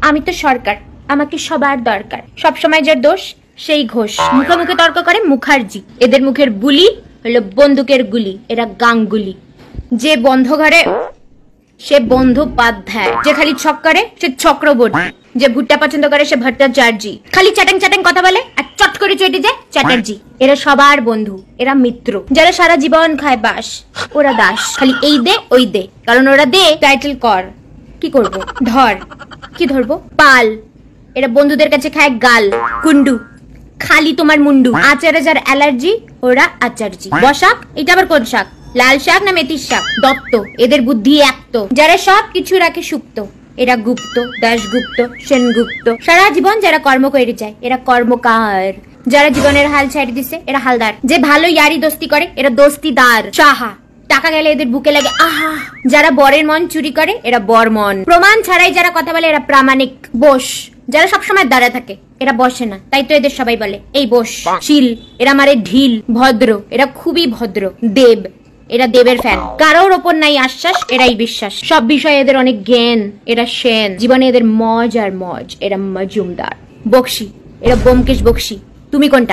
আমি তো সরকার, আমাকে সবার দরকার। সব সময় যার দোষ সেই ঘোষ। মুখে মুখে তর্ক করে মুখার্জি। এদের মুখের বুলি হলো বন্দুকের গুলি। এরা গাঙ্গুলি। যে বন্ধ ঘরে সে বন্দ্যোপাধ্যায়। যে খালি ছক করে সে চক্রবর্তী। যে ভুট্টা পছন্দ করে সে ভট্টাচার্য। খালি চ্যাটাং চ্যাটাং কথা বলে আর চট করে চটে যায় চ্যাটার্জি। এরা সবার বন্ধু, এরা মিত্র। যারা সারা জীবন খায় বাস ওরা দাস। খালি এই দে ওই দে, কারণ ওরা দে টাইটেল কর। কি করব? ধর। কি ধরবো? পাল। এরা বন্ধুদের কাছে খায় গাল। কুন্ডু। খালি তোমার মুন্ডু। আচারে যার অ্যালার্জি ওরা আচার্জি। বসাক, এটা আবার কোন শাক? লাল শাক না মেথির শাক? দত্ত। এদের বুদ্ধি একতো। যারা সব কিছু রাখে সুপ্ত এরা গুপ্ত। দাশগুপ্ত, সেনগুপ্ত। সারা জীবন যারা কর্ম করে যায় এরা কর্মকার। যারা জীবনের হাল ছাড়ি দিছে এরা হালদার। যে ভালো ইয়ারি দোস্তি করে এরা দোস্তিদার। সাহা। টাকা গেলে এদের বুকে লাগে আহা। যারা বরের মন চুরি করে এরা বরমন। প্রমাণ ছাড়াই যারা কথা বলে এরা প্রামাণিক। বস। যারা সবসময় দাঁড়ায় থাকে এরা বসে না, তাই তো এদের সবাই বলে এই বস। শিল। এরা মারে ঢিল। ভদ্র। এরা খুবই ভদ্র। দেব। এরা দেবের ফ্যান। কারোর ওপর নাই আশ্বাস, এরাই বিশ্বাস। সব বিষয়ে এদের অনেক জ্ঞান, এরা সেন। জীবনে এদের মজ আর মজ, এরা মজুমদার। বকশি। এরা ব্যোমকেশ বক্সী। তুমি কোনটা?